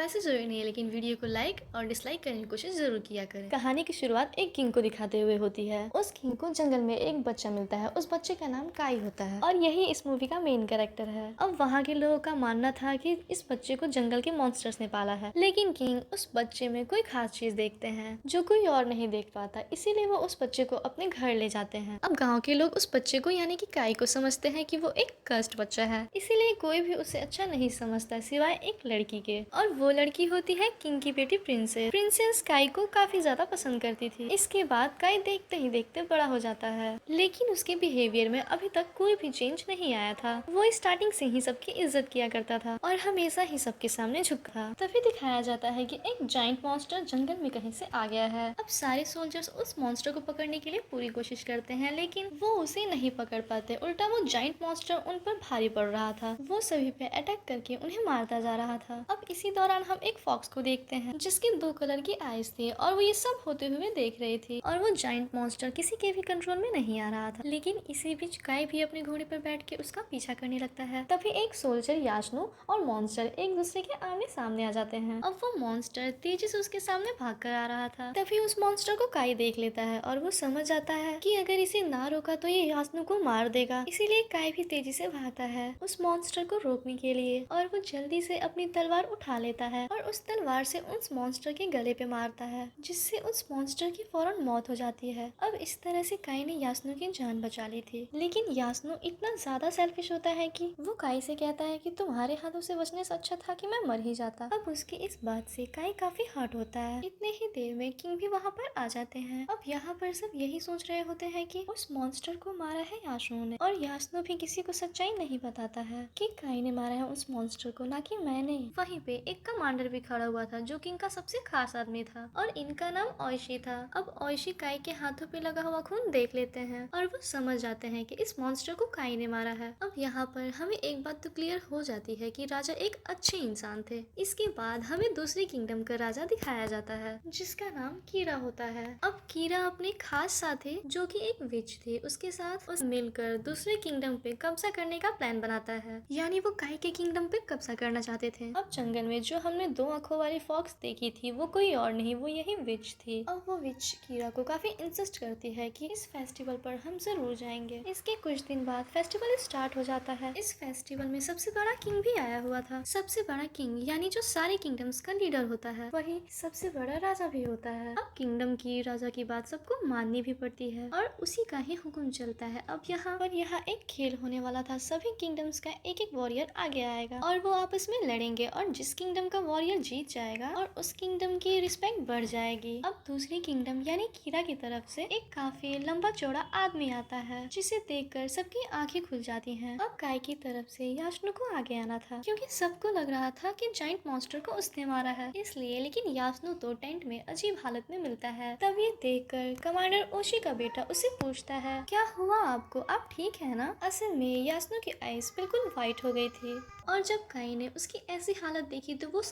वैसे जरूरी नहीं है, लेकिन वीडियो को लाइक और डिसलाइक करने की कोशिश जरूर किया करें। कहानी की शुरुआत एक किंग को दिखाते हुए होती है। उस किंग को जंगल में एक बच्चा मिलता है। उस बच्चे का नाम काई होता है और यही इस मूवी का मेन कैरेक्टर है। अब वहाँ के लोगों का मानना था कि इस बच्चे को जंगल के मॉन्स्टर्स ने पाला है, लेकिन किंग उस बच्चे में कोई खास चीज देखते हैं जो कोई और नहीं देख पाता, इसीलिए वो उस बच्चे को अपने घर ले जाते हैं। अब गाँव के लोग उस बच्चे को यानी कि काई को समझते हैं कि वो एक कस्ट बच्चा है, इसीलिए कोई भी उसे अच्छा नहीं समझता सिवाय एक लड़की के, और वो लड़की होती है किंग की बेटी प्रिंसेस। प्रिंसेस काई को काफी ज्यादा पसंद करती थी। इसके बाद काई देखते ही देखते बड़ा हो जाता है, लेकिन उसके बिहेवियर में अभी तक कोई भी चेंज नहीं आया था। वो स्टार्टिंग से ही सबकी इज्जत किया करता था और हमेशा ही सबके सामने झुका था। तभी दिखाया जाता है कि एक जाइंट मॉन्स्टर जंगल में कहीं से आ गया है। अब सारे सोल्जर्स उस मॉन्स्टर को पकड़ने के लिए पूरी कोशिश करते हैं, लेकिन वो उसे नहीं पकड़ पाते। उल्टा वो जाइंट मॉन्स्टर उन पर भारी पड़ रहा था। वो सभी पे अटैक करके उन्हें मारता जा रहा था। अब इसी दौरान हम एक फॉक्स को देखते हैं जिसके 2 कलर की आईज थी और वो ये सब होते हुए देख रही थी, और वो जाइंट मॉन्स्टर किसी के भी कंट्रोल में नहीं आ रहा था। लेकिन इसी बीच काई भी अपने घोड़े पर बैठ के उसका पीछा करने लगता है। तभी एक सोल्जर याशनु और मॉन्स्टर एक दूसरे के आमने सामने आ जाते हैं। अब वो मॉन्स्टर तेजी से उसके सामने भाग कर आ रहा था। तभी उस मॉन्स्टर को काई देख लेता है और वो समझ जाता है कि अगर इसे ना रोका तो ये याशनु को मार देगा, इसीलिए काई भी तेजी से भागता है उस मॉन्स्टर को रोकने के लिए, और वो जल्दी से अपनी तलवार उठा लेता है और उस तलवार से उस मॉन्स्टर के गले पे मारता है, जिससे उस मॉन्स्टर की फौरन मौत हो जाती है। अब इस तरह से काई ने यासनु की जान बचा ली थी, लेकिन यासनु इतना ज्यादा सेल्फिश होता है कि वो काई से कहता है कि तुम्हारे हाथों से बचने से अच्छा था कि मैं मर ही जाता। अब उसकी इस बात से काई काफी हर्ट होता है। इतने ही देर में किंग भी वहाँ पर आ जाते हैं। अब यहाँ पर सब यही सोच रहे होते हैं कि उस मॉन्स्टर को मारा है यासनु ने, और यासनु भी किसी को सच्चाई नहीं बताता है कि काई ने मारा है उस मॉन्स्टर को, ना कि मैंने। वहीं पे एक कमांडर भी खड़ा हुआ था जो किंग का सबसे खास आदमी था, और इनका नाम ओइशी था। अब ओइशी काई के हाथों पे लगा हुआ खून देख लेते हैं और वो समझ जाते हैं कि इस मॉन्स्टर को काई ने मारा है। अब यहाँ पर हमें एक बात तो क्लियर हो जाती है कि राजा एक अच्छे इंसान थे। इसके बाद हमें दूसरी किंगडम का राजा दिखाया जाता है जिसका नाम कीरा होता है। अब कीरा अपने खास साथी जो कि एक विच थी उसके साथ मिलकर दूसरे किंगडम पे कब्जा करने का प्लान बनाता है, यानी वो काई के किंगडम पे कब्जा करना चाहते थे। अब जंगल में जो हमने 2 आंखों वाली फॉक्स देखी थी वो कोई और नहीं, वो यही विच थी। अब वो विच कीरा को काफी इंसिस्ट करती है कि इस फेस्टिवल पर हम जरूर जाएंगे। इसके कुछ दिन बाद फेस्टिवल स्टार्ट हो जाता है। इस फेस्टिवल में सबसे बड़ा किंग भी आया हुआ था। सबसे बड़ा किंग यानी जो सारे किंगडम्स का लीडर होता है वही सबसे बड़ा राजा भी होता है। अब किंगडम की राजा की बात सबको माननी भी पड़ती है और उसी का ही हुक्म चलता है। अब यहाँ एक खेल होने वाला था। सभी किंगडम्स का एक एक वॉरियर आगे आएगा और वो आपस में लड़ेंगे, और जिस किंगडम का वॉरियर जीत जाएगा और उस किंगडम की रिस्पेक्ट बढ़ जाएगी। अब दूसरी किंगडम यानी कीरा की तरफ से एक काफी लंबा चौड़ा आदमी आता है जिसे देखकर सबकी आंखें खुल जाती हैं। अब काई की तरफ से यासनु को आगे आना था क्योंकि सबको लग रहा था कि जाइंट मॉन्स्टर को उसने मारा है, इसलिए। लेकिन यासनु तो टेंट में अजीब हालत में मिलता है। तब ये देखकर कमांडर ओशी का बेटा उसे पूछता है, क्या हुआ आपको, आप ठीक है ना? असल में यासनु की आईज बिल्कुल व्हाइट हो गई थी, और जब काई ने उसकी ऐसी हालत देखी तो वो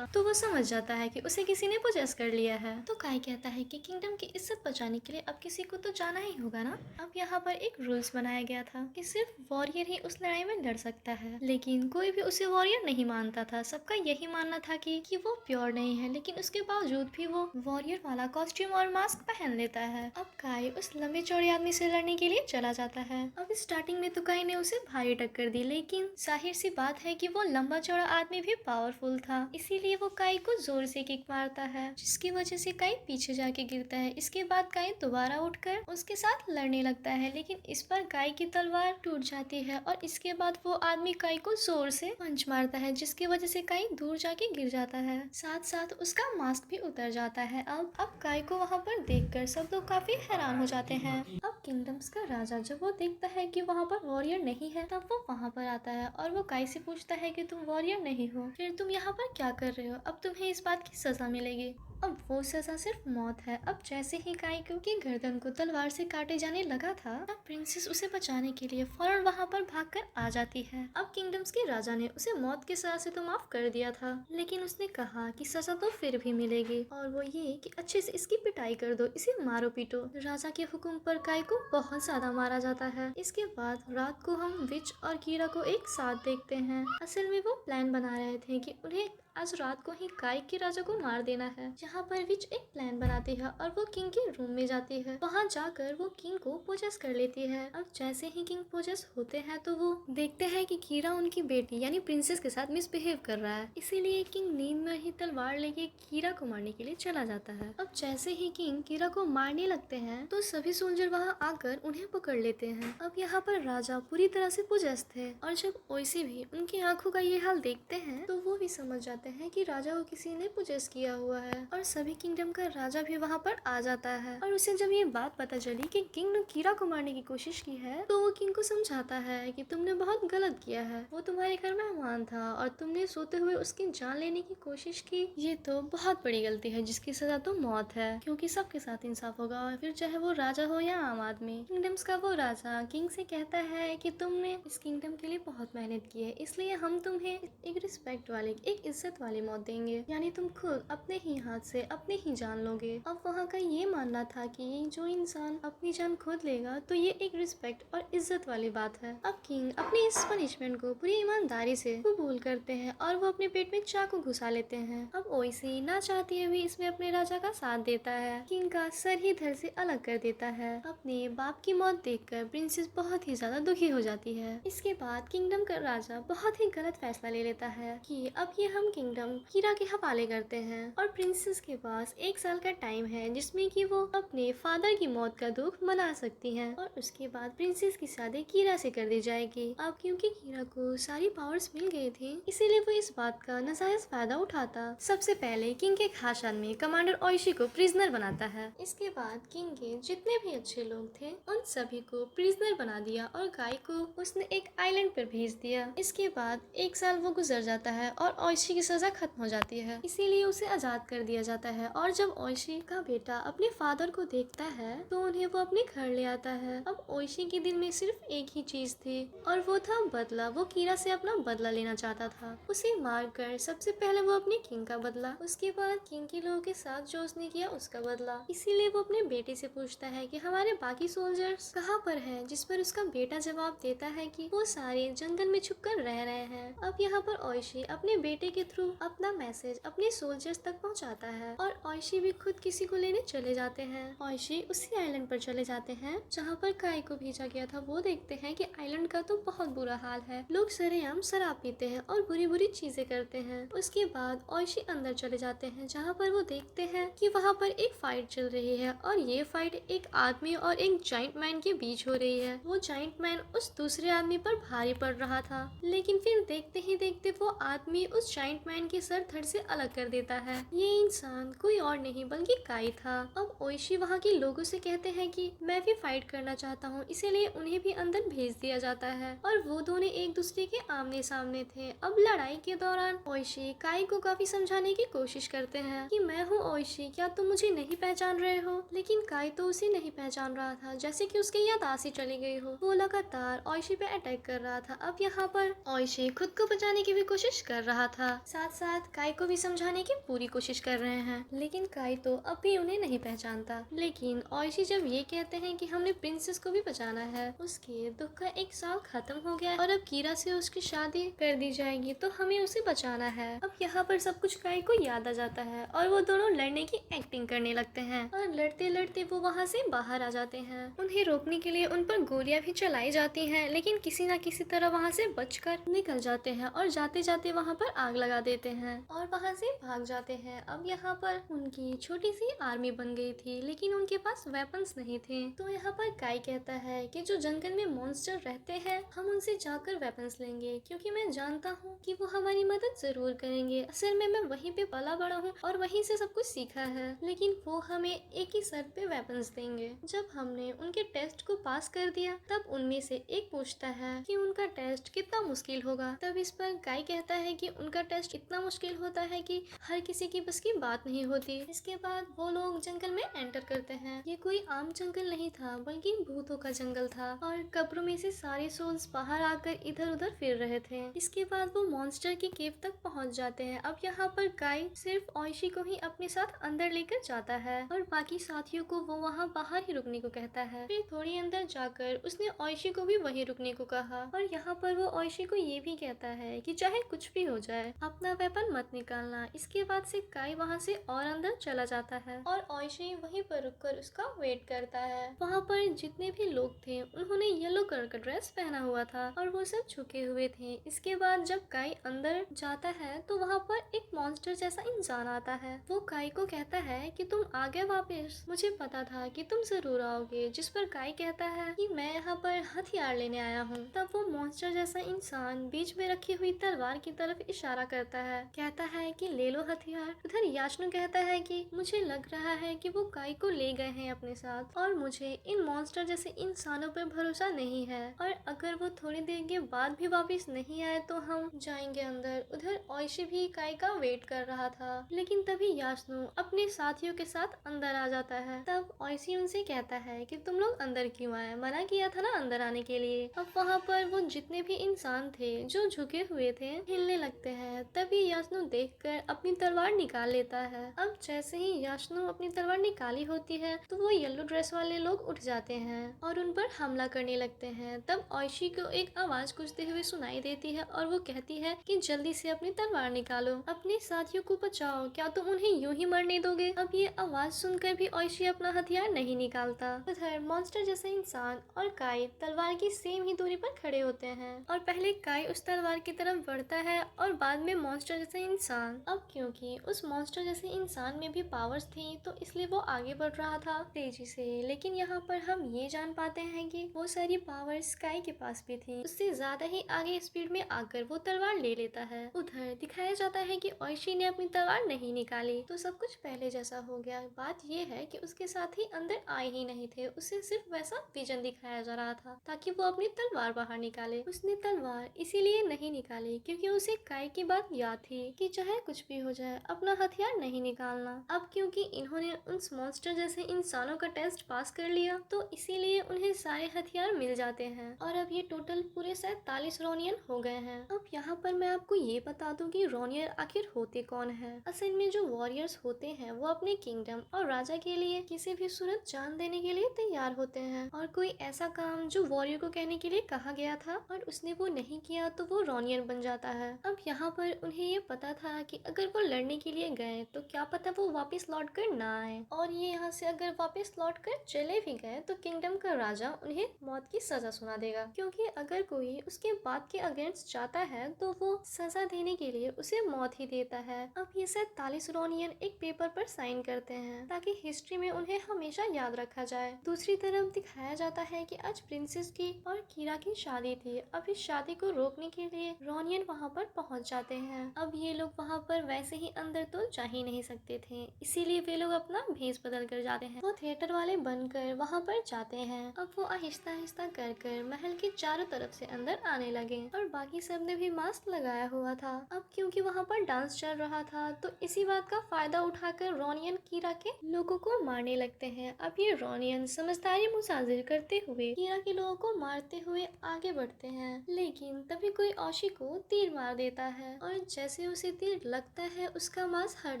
समझ जाता है कि उसे किसी ने पोजेस कर लिया है। तो काई कहता है कि किंगडम की इज्जत बचाने के लिए अब किसी को तो जाना ही होगा ना। अब यहाँ पर एक रूल्स बनाया गया था कि सिर्फ वॉरियर ही उस लड़ाई में लड़ सकता है, लेकिन कोई भी उसे वॉरियर नहीं मानता था। सबका यही मानना था कि वो प्योर नहीं है, लेकिन उसके बावजूद भी वो वॉरियर वाला कॉस्ट्यूम और मास्क पहन लेता है। अब काई उस लंबे चौड़े आदमी से लड़ने के लिए चला जाता है। अब स्टार्टिंग में तो काई ने उसे भारी टक्कर दी, लेकिन जाहिर सी बात है कि वो लंबा चौड़ा आदमी भी पावरफुल था, इसीलिए वो काई को जोर से किक मारता है, जिसकी वजह से काई पीछे जाके गिरता है। इसके बाद काई दोबारा उठकर उसके साथ लड़ने लगता है, लेकिन इस बार काई की तलवार टूट जाती है और इसके बाद वो आदमी काई को जोर से पंच मारता है, जिसकी वजह से काई दूर जाके गिर जाता है। साथ साथ उसका मास्क भी उतर जाता है। अब काई को वहाँ पर देखकर सब लोग काफी हैरान हो जाते हैं। अब किंगडम्स का राजा जब वो देखता है कि वहाँ पर वॉरियर नहीं है, तब वो वहाँ पर आता है और वो काई से पूछता है कि तुम वॉरियर नहीं हो, फिर तुम यहाँ पर क्या कर रहे हो? अब तुम्हें इस बात की सजा मिलेगी। अब वो सजा सिर्फ मौत है। अब जैसे ही काई की गर्दन को तलवार से काटे जाने लगा था, तब प्रिंसेस उसे बचाने के लिए फौरन वहाँ पर भागकर आ जाती है। अब किंगडम्स के राजा ने उसे मौत की सजा से तो माफ कर दिया था, लेकिन उसने कहा कि सजा तो फिर भी मिलेगी, और वो ये कि अच्छे से इसकी पिटाई कर दो, इसे मारो पीटो। राजा के हुक्म पर काई को बहुत ज्यादा मारा जाता है। इसके बाद रात को हम विच और कीरा को एक साथ देखते हैं। असल में वो प्लान बना रहे थे कि उन्हें आज रात को ही काई के राजा को मार देना है। यहाँ पर विच एक प्लान बनाती है और वो किंग के रूम में जाती है। वहाँ जाकर वो किंग को पोजेस कर लेती है। अब जैसे ही किंग पोजेस होते हैं तो वो देखते हैं कि कीरा उनकी बेटी यानी प्रिंसेस के साथ मिसबिहेव कर रहा है। इसीलिए किंग नींद में ही तलवार लेके कीरा को मारने के लिए चला जाता है। अब जैसे ही किंग कीरा को मारने लगते हैं तो सभी सोल्जर वहाँ आकर उन्हें पकड़ लेते हैं। अब यहाँ पर राजा पूरी तरह से पोजेस थे और जब ओइसी भी उनकी आंखों का ये हाल देखते हैं तो वो भी समझ जाते हैं कि राजा को किसी ने पोजेस किया हुआ है और सभी किंगडम का राजा भी वहाँ पर आ जाता है। और उसे जब ये बात पता चली कि किंग ने कीरा को मारने की कोशिश की है तो वो किंग को समझाता है कि तुमने बहुत गलत किया है, वो तुम्हारे घर मेहमान था और तुमने सोते हुए उसकी जान लेने की कोशिश की। ये तो बहुत बड़ी गलती है जिसकी सजा तो मौत है, क्योंकि सबके साथ इंसाफ होगा, फिर चाहे वो राजा हो या आम आदमी। किंगडम्स का वो राजा किंग से कहता है कि तुमने इस किंगडम के लिए बहुत मेहनत की है, इसलिए हम तुम्हें एक रिस्पेक्ट वाली, एक इज्जत वाली मौत देंगे, यानी तुम खुद अपने ही हाथ से अपने ही जान लोगे। अब वहाँ का ये मानना था कि जो इंसान अपनी जान खुद लेगा तो ये एक रिस्पेक्ट और इज्जत वाली बात है। अब किंग अपनी इस पनिशमेंट को पूरी ईमानदारी से कबूल करते हैं और वो अपने पेट में चाकू घुसा लेते हैं। अब ओइसी ना चाहती हुई इसमें अपने राजा का साथ देता है, किंग का सर ही धड़ से अलग कर देता है। अपने बाप की मौत देखकर प्रिंसेस बहुत ही ज्यादा दुखी हो जाती है। इसके बाद किंगडम का राजा बहुत ही गलत फैसला ले लेता है कि अब ये हम किंगडम कीरा के हवाले करते हैं और प्रिंसेस के पास 1 साल का टाइम है जिसमें कि वो अपने फादर की मौत का दुख मना सकती है और उसके बाद प्रिंसेस की शादी कीरा से कर दी जाएगी। अब क्योंकि कीरा को सारी पावर्स मिल गई थी इसीलिए वो इस बात का नाजायज फायदा उठाता। सबसे पहले किंग के खास आदमी कमांडर ओइशी को प्रिजनर बनाता है। इसके बाद किंग के जितने भी अच्छे लोग थे उन सभी को प्रिजनर बना दिया और गाय को उसने एक आइलैंड पर भेज दिया। इसके बाद 1 साल वो गुजर जाता है और ओइशी की सजा खत्म हो जाती है, इसीलिए उसे आजाद कर दिया जाता है। और जब ओइशी का बेटा अपने फादर को देखता है तो उन्हें वो अपने घर ले आता है। अब ओइशी के दिल में सिर्फ एक ही चीज थी और वो था बदला। वो कीरा से अपना बदला लेना चाहता था, उसे मारकर सबसे पहले वो अपने किंग का बदला, उसके बाद किंग के लोगों के साथ जो उसने किया उसका बदला। इसीलिए वो अपने बेटे से पूछता है कि हमारे बाकी सोल्जर्स कहाँ पर हैं, जिस पर उसका बेटा जवाब देता है कि वो सारे जंगल में छुपकर रह रहे हैं। अब यहाँ पर ओइशी अपने बेटे के थ्रू अपना मैसेज अपने सोल्जर्स तक पहुँचाता है और ओइशी भी खुद किसी को लेने चले जाते हैं। ओइशी उसी आइलैंड पर चले जाते हैं जहाँ पर काई को भेजा गया था। वो देखते हैं कि आइलैंड का तो बहुत बुरा हाल है, लोग सरेआम शराब पीते हैं और बुरी बुरी चीजें करते हैं। उसके बाद ओइशी अंदर चले जाते हैं जहाँ पर वो देखते हैं कि वहाँ पर एक फाइट चल रही है और ये फाइट एक आदमी और एक जाइंट मैन के बीच हो रही है। वो जाइंट मैन उस दूसरे आदमी पर भारी पड़ रहा था, लेकिन फिर देखते ही देखते वो आदमी उस जाइंट मैन के सर धड़ से अलग कर देता है। ये इंसान कोई और नहीं बल्कि काई था। अब ओइशी वहाँ के लोगों से कहते हैं कि मैं भी फाइट करना चाहता हूँ, इसीलिए उन्हें भी अंदर भेज दिया जाता है और वो दोनों एक दूसरे के आमने सामने थे। अब लड़ाई के दौरान ओइशी काई को काफी समझाने की कोशिश करते हैं कि मैं हूँ ओइशी, क्या तुम मुझे नहीं पहचान रहे हो? लेकिन काई तो उसे नहीं पहचान रहा था, जैसे कि उसकी याददाश्त ही चली गई हो। वो लगातार ओइशी पे अटैक कर रहा था। अब यहाँ पर ओइशी खुद को बचाने की भी कोशिश कर रहा था, साथ साथ काई को भी समझाने की पूरी कोशिश कर रहे हैं, लेकिन काई तो अब भी उन्हें नहीं पहचानता। लेकिन ओइशी जब ये कहते हैं कि हमने प्रिंसेस को भी बचाना है, उसके दुख का 1 साल खत्म हो गया और अब कीरा से उसकी शादी कर दी जाएगी, तो हमें उसे बचाना है। अब यहाँ पर सब कुछ काई को याद आ जाता है और वो दोनों लड़ने की एक्टिंग करने लगते हैं और लड़ते लड़ते वो वहाँ से बाहर आ जाते हैं। उन्हें रोकने के लिए उन पर गोलियां भी चलाई जाती हैं, लेकिन किसी न किसी तरह वहाँ से बचकर निकल जाते हैं और जाते जाते वहाँ पर आग लगा देते हैं और वहाँ से भाग जाते हैं। अब यहाँ पर उनकी छोटी सी आर्मी बन गई थी, लेकिन उनके पास वेपन्स नहीं थे। तो यहाँ पर काई कहता है कि जो जंगल में मॉन्स्टर रहते हैं हम उनसे जाकर वेपन्स लेंगे, क्योंकि मैं जानता हूँ कि वो हमारी मदद जरूर करेंगे। असल में मैं वहीं पे पला बड़ा हूँ और वहीं से सब कुछ सीखा है, लेकिन वो हमें एक ही शर्त पे वेपन्स देंगे। जब हमने उनके टेस्ट को पास कर दिया तब उनमें से एक पूछता है कि उनका टेस्ट कितना मुश्किल होगा। तब इस पर काई कहता है कि उनका टेस्ट इतना मुश्किल होता है कि हर किसी की बस की बात नहीं होती। इसके बाद वो लोग जंगल में एंटर करते हैं। ये कोई आम जंगल नहीं था बल्कि भूतों का जंगल था और कब्रों में से सारे सोल्स बाहर आकर इधर उधर फिर रहे थे। इसके बाद वो मॉन्स्टर की केव तक पहुंच जाते हैं। अब यहाँ पर काई सिर्फ ओइशी को ही अपने साथ अंदर लेकर जाता है और बाकी साथियों को वो वहाँ बाहर ही रुकने को कहता है। फिर थोड़ी अंदर जाकर उसने ओइशी को भी वहीं रुकने को कहा और यहाँ पर वो ओइशी को ये भी कहता है कि चाहे कुछ भी हो जाए अपना ऐसा वेपन मत निकालना। इसके बाद से काई वहाँ से और अंदर चला जाता है और ओइशी वहीं पर रुककर उसका वेट करता है। वहाँ पर जितने भी लोग थे उन्होंने येलो कलर का ड्रेस पहना हुआ था और वो सब झुके हुए थे। इसके बाद जब काई अंदर जाता है तो वहाँ पर एक मॉन्स्टर जैसा इंसान आता है। वो काई को कहता है कि तुम आ गए वापस, मुझे पता था कि तुम जरूर आओगे। जिस पर काई कहता है कि मैं यहाँ पर हथियार लेने आया हूँ। तब वो मॉन्स्टर जैसा इंसान बीच में रखी हुई तलवार की तरफ इशारा करता है, कहता है कि ले लो हथियार। उधर याशनु कहता है कि मुझे लग रहा है कि वो काई को ले गए हैं अपने साथ और मुझे इन मॉन्स्टर जैसे इंसानों पर भरोसा नहीं है और अगर वो थोड़ी देर के बाद भी वापस नहीं आए तो हम जाएंगे अंदर। उधर ओइशी भी काई का वेट कर रहा था, लेकिन तभी याशनु अपने साथियों के साथ अंदर आ जाता है। तब ओइशी उनसे कहता है कि तुम लोग अंदर क्यों आए, मना किया था ना अंदर आने के लिए। अब वहाँ पर वो जितने भी इंसान थे जो झुके हुए थे हिलने लगते हैं। तभी याशनु देखकर अपनी तलवार निकाल लेता है। अब जैसे ही याशनु अपनी तलवार निकाली होती है तो वो येलो ड्रेस वाले लोग उठ जाते हैं और उन पर हमला करने लगते हैं। तब ओइशी को एक आवाज गूंजते हुए सुनाई देती है और वो कहती है कि जल्दी से अपनी तलवार निकालो, अपने साथियों को बचाओ, क्या तुम उन्हें यूं ही मरने दोगे। अब ये आवाज सुनकर भी ओइशी अपना हथियार नहीं निकालता। उधर मॉन्स्टर जैसा इंसान और काई तलवार की सेम ही दूरी पर खड़े होते हैं और पहले काई उस तलवार की तरफ बढ़ता है और बाद में मॉन्स्टर जैसा इंसान। अब क्योंकि उस मॉन्स्टर जैसे इंसान में भी पावर्स थी तो इसलिए वो आगे बढ़ रहा था तेजी से। लेकिन यहाँ पर हम ये जान पाते हैं कि वो सारी पावर्स काई के पास भी थी, उससे ज्यादा ही आगे स्पीड में आकर वो तलवार ले लेता है। उधर दिखाया जाता है कि ओइशी ने अपनी तलवार नहीं निकाली तो सब कुछ पहले जैसा हो गया। बात ये है कि उसके साथी अंदर आए ही नहीं थे, उसे सिर्फ वैसा विजन दिखाया जा रहा था ताकि वो अपनी तलवार बाहर निकाले। उसने तलवार इसीलिए नहीं निकाली क्योंकि उसे काई की बात याद थी कि चाहे कुछ भी हो जाए अपना हथियार नहीं निकालना। अब क्योंकि इन्होंने उस मॉन्स्टर जैसे इंसानों का टेस्ट पास कर लिया तो इसीलिए उन्हें सारे हथियार मिल जाते हैं और अब ये टोटल पूरे 47 रोनियन हो गए हैं। अब यहाँ पर मैं आपको ये बता दूं कि रोनियर आखिर होते कौन है। असल में जो वॉरियर्स होते हैं वो अपने किंगडम और राजा के लिए किसी भी सूरत जान देने के लिए तैयार होते हैं और कोई ऐसा काम जो वॉरियर को कहने के लिए कहा गया था और उसने वो नहीं किया तो वो रोनियर बन जाता है। अब यहाँ पर उन्हें ये पता था कि अगर वो लड़ने के लिए गए तो क्या पता वो वापस लौट कर ना आए और ये यहाँ से अगर वापस लौट कर चले भी गए तो किंगडम का राजा उन्हें मौत की सजा सुना देगा, क्योंकि अगर कोई उसके बात के अगेंस्ट जाता है तो वो सजा देने के लिए उसे मौत ही देता है। अब ये 47 रोनियन एक पेपर पर साइन करते हैं ताकि हिस्ट्री में उन्हें हमेशा याद रखा जाए। दूसरी तरफ दिखाया जाता है कि आज प्रिंसेस की और कीरा की शादी थी। अब इस शादी को रोकने के लिए रोनियन वहाँ पर पहुँच जाते हैं। अब ये लोग वहाँ पर वैसे ही अंदर तो जा ही नहीं सकते थे, इसीलिए वे लोग अपना भेष बदल कर जाते हैं। वो थिएटर वाले बनकर वहाँ पर जाते हैं। अब वो आहिस्ता आहिस्ता कर महल के चारों तरफ से अंदर आने लगे और बाकी सब ने भी मास्क लगाया हुआ था। अब क्योंकि वहाँ पर डांस चल रहा था तो इसी बात का फायदा उठाकर रोनियन कीरा के लोगों को मारने लगते हैं। अब ये रोनियन समझदारी मुजाहिर करते हुए कीरा के लोगों को मारते हुए आगे बढ़ते हैं, लेकिन तभी कोई ओइशी को तीर मार देता है और जैसे उसे तीर लगता है उसका मांस हट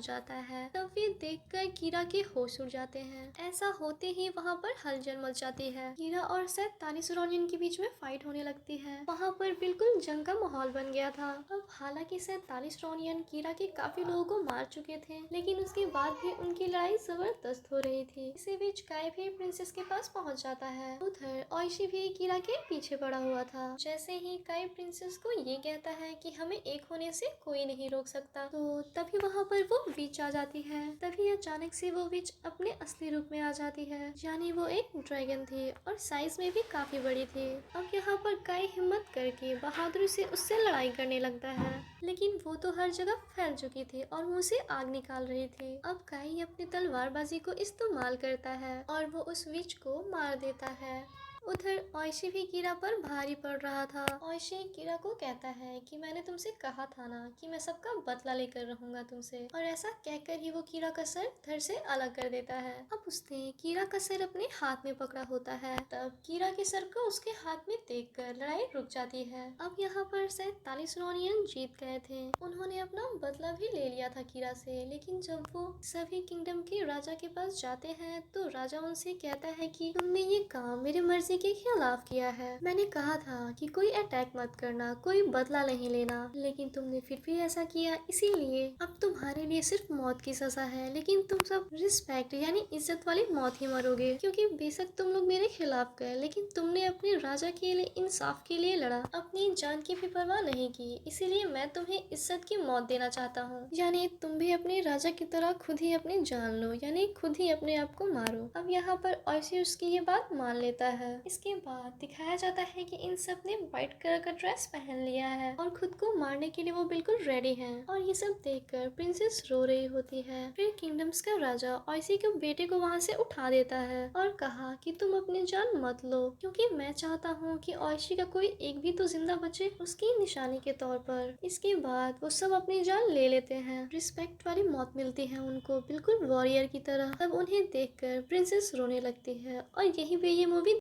जाता है। तब वे देखकर कीरा के होश उड़ जाते हैं। ऐसा होते ही वहाँ पर हलचल मच जाती है। कीरा और 47 रोनियन के बीच में फाइट होने लगती है। वहाँ पर बिल्कुल जंग का माहौल बन गया था। अब हालांकि 47 रोनियन कीरा के काफी लोगों को मार चुके थे, लेकिन उसके बाद भी उनकी लड़ाई जबरदस्त हो रही थी। इसी बीच काई भी प्रिंसेस के पास पहुँच जाता है। उधर ओइशी भी कीरा के पीछे पड़ा हुआ था। जैसे ही काई प्रिंसेस को ये कहता है कि हमें एक होने से कोई नहीं रोक सकता, तो तभी वहाँ पर वो विच आ जाती है। तभी अचानक से वो विच अपने असली रूप में आ जाती है, यानी वो एक ड्रैगन थी और साइज में भी काफी बड़ी थी। अब यहाँ पर काई हिम्मत करके बहादुरी से उससे लड़ाई करने लगता है, लेकिन वो तो हर जगह फैल चुकी थी और मुंह से आग निकाल रही थी। अब काई अपनी तलवारबाजी को इस्तेमाल करता है और वो उस विच को मार देता है। उधर ओइशी भी कीरा पर भारी पड़ रहा था। ओइशी कीरा को कहता है कि मैंने तुमसे कहा था ना कि मैं सबका बदला लेकर रहूंगा तुमसे, और ऐसा कहकर ही वो कीरा का सर धड़ से अलग कर देता है। अब उसने कीरा का सर अपने हाथ में पकड़ा होता है। तब कीरा के सर को उसके हाथ में देखकर लड़ाई रुक जाती है। अब यहाँ पर 47 रोनियन जीत गए थे। उन्होंने अपना बदला भी ले लिया था कीरा से, लेकिन जब वो सभी किंगडम के राजा के पास जाते हैं तो राजा उनसे कहता है कि तुमने ये काम मेरे मर्जी ऐसी के खिलाफ किया है। मैंने कहा था कि कोई अटैक मत करना, कोई बदला नहीं लेना, लेकिन तुमने फिर भी ऐसा किया, इसीलिए अब तुम्हारे लिए सिर्फ मौत की सजा है। लेकिन तुम सब रिस्पेक्ट यानी इज्जत वाली मौत ही मरोगे, क्योंकि बेशक तुम लोग मेरे खिलाफ गए, लेकिन तुमने अपने राजा के लिए, इंसाफ के लिए लड़ा, अपनी जान की भी परवाह नहीं की। इसीलिए मैं तुम्हें इज्जत की मौत देना चाहता हूँ। यानी तुम भी अपने राजा की तरह खुद ही अपनी जान लो, यानी खुद ही अपने आप को मारो। अब यहाँ पर ऐसे उसकी ये बात मान लेता है। इसके बाद दिखाया जाता है कि इन सब ने व्हाइट कलर का ड्रेस पहन लिया है और खुद को मारने के लिए वो बिल्कुल रेडी हैं। और ये सब देखकर प्रिंसेस रो रही होती है। फिर किंगडम्स का राजा ऐसी के बेटे को वहाँ से उठा देता है और कहा कि तुम अपनी जान मत लो, क्योंकि मैं चाहता हूँ कि ऐशी का कोई एक भी तो जिंदा बचे, उसकी निशानी के तौर पर। इसके बाद वो सब अपनी जान ले लेते हैं। रिस्पेक्ट वाली मौत मिलती है उनको, बिल्कुल वॉरियर की तरह। तब उन्हें देखकर प्रिंसेस रोने लगती है और यहीं पे ये मूवी